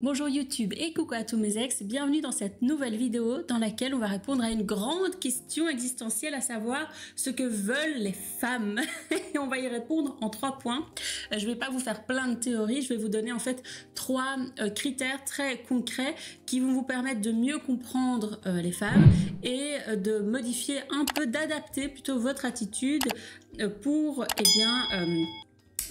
Bonjour YouTube et coucou à tous mes ex, bienvenue dans cette nouvelle vidéo dans laquelle on va répondre à une grande question existentielle, à savoir ce que veulent les femmes. Et on va y répondre en 3 points. Je vais pas vous faire plein de théories, je vais vous donner en fait 3 critères très concrets qui vont vous permettre de mieux comprendre les femmes et de modifier un peu, d'adapter plutôt votre attitude pour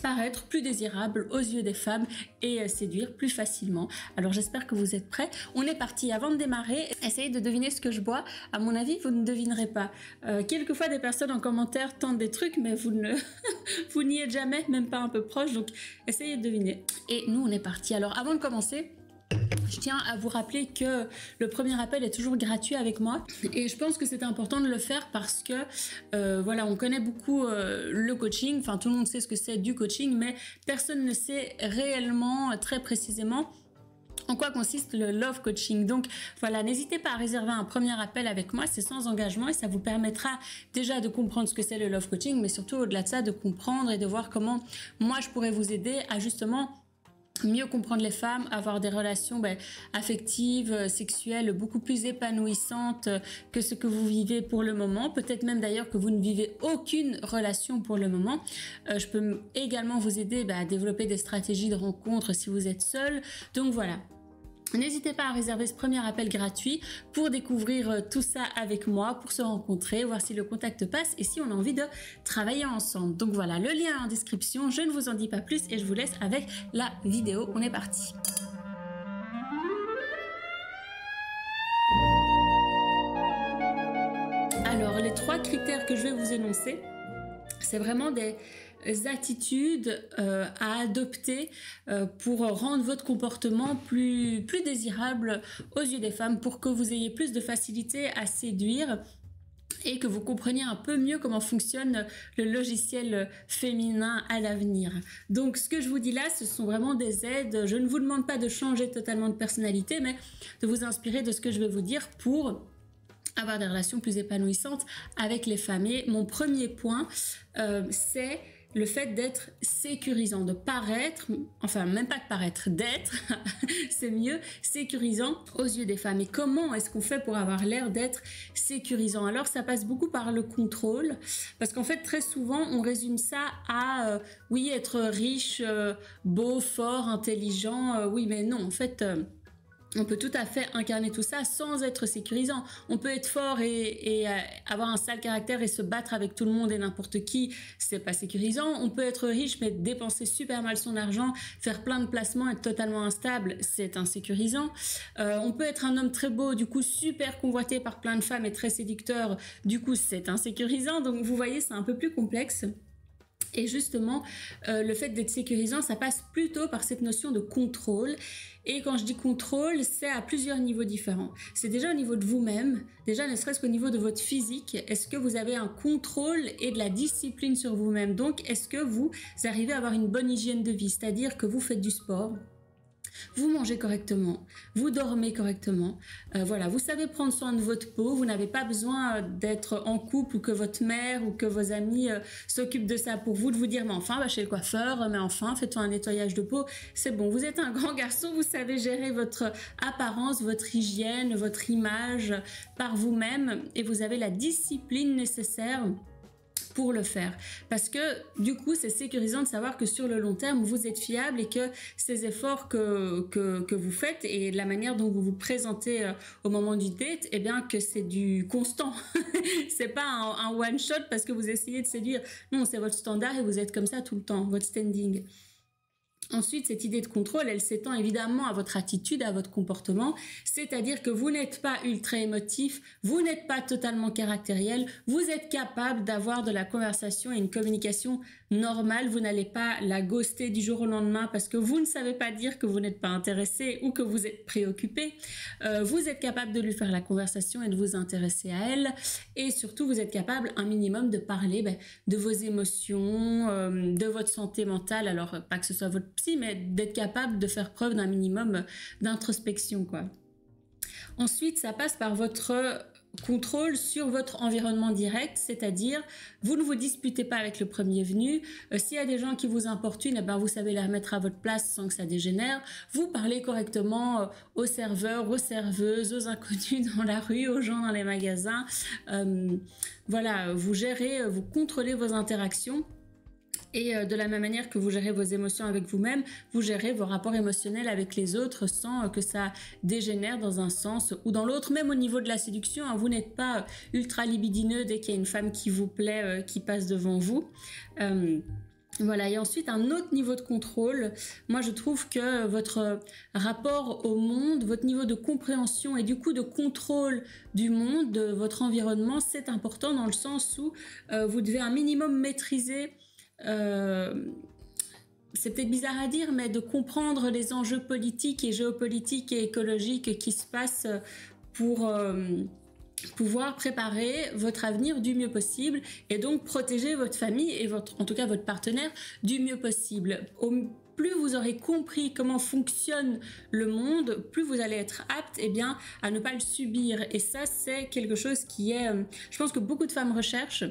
paraître plus désirable aux yeux des femmes et séduire plus facilement. Alors j'espère que vous êtes prêts. On est parti. Avant de démarrer, essayez de deviner ce que je bois. À mon avis, vous ne devinerez pas. Quelquefois, des personnes en commentaire tentent des trucs, mais vous ne vous n'y êtes jamais, même pas un peu proche. Donc essayez de deviner. Et nous, on est parti. Alors avant de commencer, je tiens à vous rappeler que le premier appel est toujours gratuit avec moi et je pense que c'est important de le faire parce que voilà, on connaît beaucoup le coaching, enfin tout le monde sait ce que c'est du coaching, mais personne ne sait réellement très précisément en quoi consiste le love coaching. Donc voilà, n'hésitez pas à réserver un premier appel avec moi, c'est sans engagement et ça vous permettra déjà de comprendre ce que c'est le love coaching, mais surtout au-delà de ça, de comprendre et de voir comment moi je pourrais vous aider à justement mieux comprendre les femmes, avoir des relations affectives, sexuelles beaucoup plus épanouissantes que ce que vous vivez pour le moment. Peut-être même d'ailleurs que vous ne vivez aucune relation pour le moment. Je peux également vous aider à développer des stratégies de rencontre si vous êtes seul. Donc voilà. N'hésitez pas à réserver ce premier appel gratuit pour découvrir tout ça avec moi, pour se rencontrer, voir si le contact passe et si on a envie de travailler ensemble. Donc voilà, le lien est en description, je ne vous en dis pas plus et je vous laisse avec la vidéo. On est parti. Alors, les 3 critères que je vais vous énoncer, c'est vraiment des attitudes à adopter pour rendre votre comportement plus désirable aux yeux des femmes, pour que vous ayez plus de facilité à séduire et que vous compreniez un peu mieux comment fonctionne le logiciel féminin à l'avenir. Donc ce que je vous dis là, ce sont vraiment des aides. Je ne vous demande pas de changer totalement de personnalité, mais de vous inspirer de ce que je vais vous dire pour avoir des relations plus épanouissantes avec les femmes. Et mon premier point, c'est le fait d'être sécurisant, de paraître, enfin même pas de paraître, d'être, c'est mieux, sécurisant aux yeux des femmes. Et comment est-ce qu'on fait pour avoir l'air d'être sécurisant? Alors ça passe beaucoup par le contrôle, parce qu'en fait très souvent on résume ça à oui, être riche, beau, fort, intelligent, oui mais non, en fait on peut tout à fait incarner tout ça sans être sécurisant. On peut être fort et avoir un sale caractère et se battre avec tout le monde et n'importe qui, c'est pas sécurisant. On peut être riche mais dépenser super mal son argent, faire plein de placements, être totalement instable, c'est insécurisant. On peut être un homme très beau, du coup super convoité par plein de femmes et très séducteur, du coup c'est insécurisant. Donc vous voyez, c'est un peu plus complexe. Et justement, le fait d'être sécurisant, ça passe plutôt par cette notion de contrôle. Et quand je dis contrôle, c'est à plusieurs niveaux différents. C'est déjà au niveau de vous-même, déjà ne serait-ce qu'au niveau de votre physique. Est-ce que vous avez un contrôle et de la discipline sur vous-même? Donc, est-ce que vous arrivez à avoir une bonne hygiène de vie? C'est-à-dire que vous faites du sport, vous mangez correctement, vous dormez correctement, voilà, vous savez prendre soin de votre peau, vous n'avez pas besoin d'être en couple ou que votre mère ou que vos amis s'occupent de ça pour vous, de vous dire mais enfin va chez le coiffeur, mais enfin fais-toi un nettoyage de peau, c'est bon, vous êtes un grand garçon, vous savez gérer votre apparence, votre hygiène, votre image par vous-même et vous avez la discipline nécessaire pour le faire, parce que du coup c'est sécurisant de savoir que sur le long terme vous êtes fiable et que ces efforts que vous faites et la manière dont vous vous présentez au moment du date, eh bien que c'est du constant. C'est pas un one shot parce que vous essayez de séduire, non, c'est votre standard et vous êtes comme ça tout le temps, votre standing. Ensuite, cette idée de contrôle, elle s'étend évidemment à votre attitude, à votre comportement, c'est-à-dire que vous n'êtes pas ultra émotif, vous n'êtes pas totalement caractériel, vous êtes capable d'avoir de la conversation et une communication normale, vous n'allez pas la ghoster du jour au lendemain parce que vous ne savez pas dire que vous n'êtes pas intéressé ou que vous êtes préoccupé, vous êtes capable de lui faire la conversation et de vous intéresser à elle, et surtout vous êtes capable un minimum de parler de vos émotions, de votre santé mentale, alors pas que ce soit votre psy, mais d'être capable de faire preuve d'un minimum d'introspection, quoi. Ensuite, ça passe par votre contrôle sur votre environnement direct, c'est-à-dire vous ne vous disputez pas avec le premier venu. S'il y a des gens qui vous importunent, eh ben, vous savez les remettre à votre place sans que ça dégénère. Vous parlez correctement aux serveurs, aux serveuses, aux inconnus dans la rue, aux gens dans les magasins. Voilà, vous gérez, vous contrôlez vos interactions. Et de la même manière que vous gérez vos émotions avec vous-même, vous gérez vos rapports émotionnels avec les autres sans que ça dégénère dans un sens ou dans l'autre. Même au niveau de la séduction, hein, vous n'êtes pas ultra libidineux dès qu'il y a une femme qui vous plaît, qui passe devant vous. Voilà, et ensuite un autre niveau de contrôle, moi je trouve que votre rapport au monde, votre niveau de compréhension et du coup de contrôle du monde, de votre environnement, c'est important dans le sens où vous devez un minimum maîtriser, c'est peut-être bizarre à dire, mais de comprendre les enjeux politiques et géopolitiques et écologiques qui se passent pour pouvoir préparer votre avenir du mieux possible et donc protéger votre famille et en tout cas votre partenaire du mieux possible. Plus vous aurez compris comment fonctionne le monde, plus vous allez être apte à ne pas le subir. Et ça, c'est quelque chose qui est, je pense que beaucoup de femmes recherchent.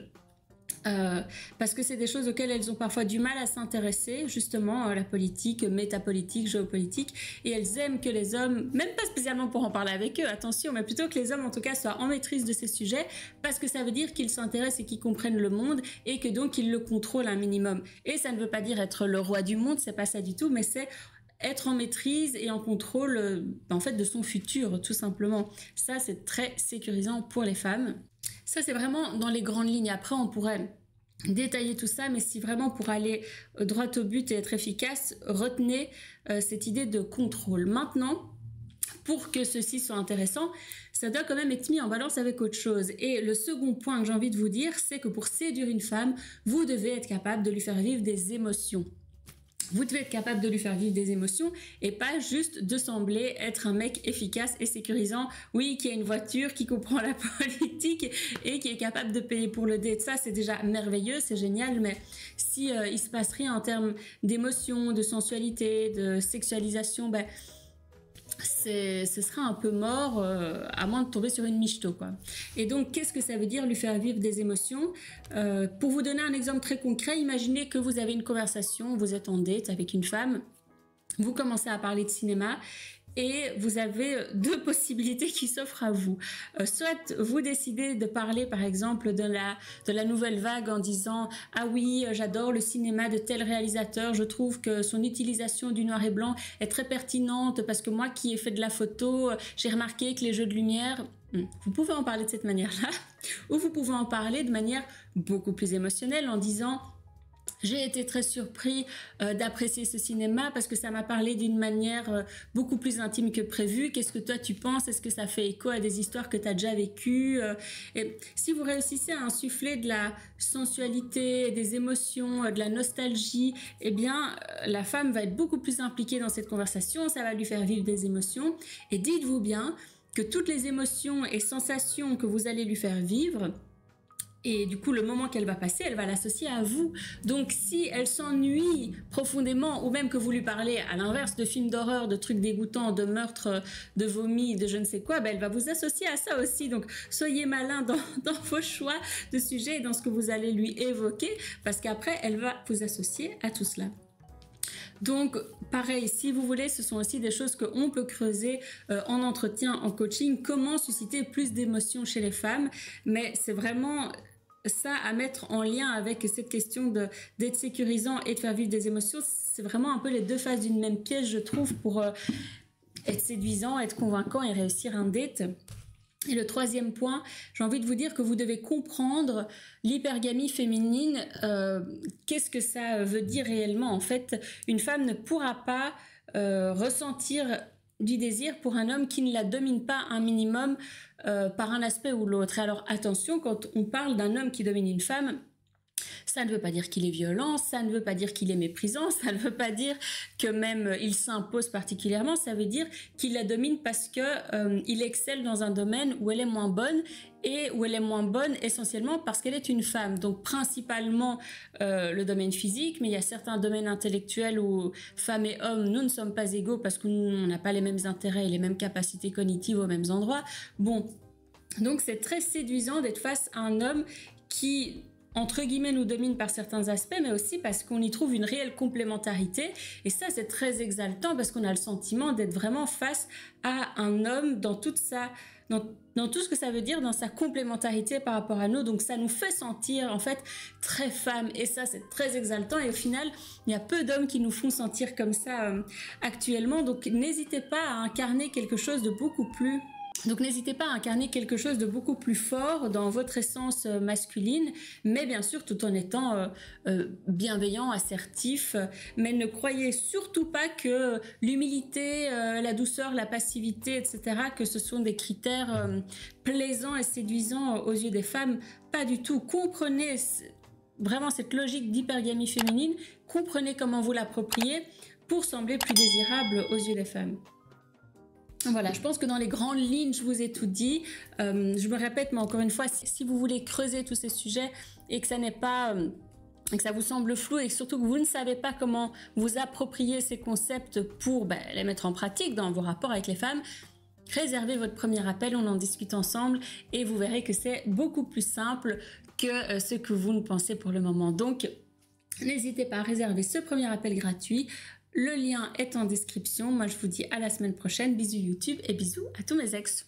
Parce que c'est des choses auxquelles elles ont parfois du mal à s'intéresser, justement, la politique, métapolitique, géopolitique, et elles aiment que les hommes, même pas spécialement pour en parler avec eux, attention, mais plutôt que les hommes en tout cas soient en maîtrise de ces sujets, parce que ça veut dire qu'ils s'intéressent et qu'ils comprennent le monde, et que donc ils le contrôlent un minimum. Et ça ne veut pas dire être le roi du monde, c'est pas ça du tout, mais c'est être en maîtrise et en contrôle en fait de son futur, tout simplement. Ça, c'est très sécurisant pour les femmes. Ça, c'est vraiment dans les grandes lignes. Après, on pourrait détailler tout ça, mais si vraiment pour aller droit au but et être efficace, retenez cette idée de contrôle. Maintenant, pour que ceci soit intéressant, ça doit quand même être mis en balance avec autre chose. Et le second point que j'ai envie de vous dire, c'est que pour séduire une femme, vous devez être capable de lui faire vivre des émotions. Vous devez être capable de lui faire vivre des émotions et pas juste de sembler être un mec efficace et sécurisant, oui, qui a une voiture, qui comprend la politique et qui est capable de payer pour le date. Ça, c'est déjà merveilleux, c'est génial, mais si il se passe rien en termes d'émotions, de sensualité, de sexualisation, ben, ce sera un peu mort, à moins de tomber sur une michto, quoi. Et donc, qu'est-ce que ça veut dire lui faire vivre des émotions? Pour vous donner un exemple très concret, imaginez que vous avez une conversation, vous êtes en date avec une femme, vous commencez à parler de cinéma et vous avez deux possibilités qui s'offrent à vous. Soit vous décidez de parler par exemple de la nouvelle vague en disant « Ah oui, j'adore le cinéma de tel réalisateur, je trouve que son utilisation du noir et blanc est très pertinente parce que moi qui ai fait de la photo, j'ai remarqué que les jeux de lumière... » Vous pouvez en parler de cette manière-là, ou vous pouvez en parler de manière beaucoup plus émotionnelle en disant « J'ai été très surpris d'apprécier ce cinéma parce que ça m'a parlé d'une manière beaucoup plus intime que prévu. Qu'est-ce que toi tu penses? Est-ce que ça fait écho à des histoires que tu as déjà vécues? Et si vous réussissez à insuffler de la sensualité, des émotions, de la nostalgie, eh bien la femme va être beaucoup plus impliquée dans cette conversation, ça va lui faire vivre des émotions. Et dites-vous bien que toutes les émotions et sensations que vous allez lui faire vivre, et du coup, le moment qu'elle va passer, elle va l'associer à vous. Donc, si elle s'ennuie profondément, ou même que vous lui parlez à l'inverse de films d'horreur, de trucs dégoûtants, de meurtres, de vomis, de je ne sais quoi, ben, elle va vous associer à ça aussi. Donc, soyez malin dans vos choix de sujets et dans ce que vous allez lui évoquer, parce qu'après, elle va vous associer à tout cela. Donc, pareil, si vous voulez, ce sont aussi des choses qu'on peut creuser en entretien, en coaching. Comment susciter plus d'émotions chez les femmes? Mais c'est vraiment... ça à mettre en lien avec cette question d'être sécurisant et de faire vivre des émotions, c'est vraiment un peu les deux faces d'une même pièce, je trouve, pour être séduisant, être convaincant et réussir un date. Et le troisième point, j'ai envie de vous dire que vous devez comprendre l'hypergamie féminine. Qu'est-ce que ça veut dire réellement? En fait, une femme ne pourra pas ressentir du désir pour un homme qui ne la domine pas un minimum par un aspect ou l'autre. Alors attention, quand on parle d'un homme qui domine une femme, ça ne veut pas dire qu'il est violent, ça ne veut pas dire qu'il est méprisant, ça ne veut pas dire que même il s'impose particulièrement, ça veut dire qu'il la domine parce que il excelle dans un domaine où elle est moins bonne, et où elle est moins bonne essentiellement parce qu'elle est une femme. Donc principalement le domaine physique, mais il y a certains domaines intellectuels où femmes et hommes, nous ne sommes pas égaux parce qu'on n'a pas les mêmes intérêts et les mêmes capacités cognitives aux mêmes endroits. Bon, Donc c'est très séduisant d'être face à un homme qui, entre guillemets, nous domine par certains aspects, mais aussi parce qu'on y trouve une réelle complémentarité. Et ça, c'est très exaltant parce qu'on a le sentiment d'être vraiment face à un homme dans toute dans tout ce que ça veut dire, dans sa complémentarité par rapport à nous. Donc ça nous fait sentir en fait très femme, et ça c'est très exaltant, et au final il y a peu d'hommes qui nous font sentir comme ça actuellement. Donc n'hésitez pas à incarner quelque chose de beaucoup plus fort dans votre essence masculine, mais bien sûr tout en étant bienveillant, assertif. Mais ne croyez surtout pas que l'humilité, la douceur, la passivité, etc., que ce sont des critères plaisants et séduisants aux yeux des femmes. Pas du tout. Comprenez vraiment cette logique d'hypergamie féminine, comprenez comment vous l'approprier pour sembler plus désirable aux yeux des femmes. Voilà, je pense que dans les grandes lignes, je vous ai tout dit. Je me répète, mais encore une fois, si vous voulez creuser tous ces sujets et que ça n'est pas... et que ça vous semble flou, et surtout que vous ne savez pas comment vous approprier ces concepts pour les mettre en pratique dans vos rapports avec les femmes, réservez votre premier appel, on en discute ensemble et vous verrez que c'est beaucoup plus simple que ce que vous ne pensez pour le moment. Donc, n'hésitez pas à réserver ce premier appel gratuit. Le lien est en description. Moi, je vous dis à la semaine prochaine. Bisous YouTube et bisous à tous mes ex.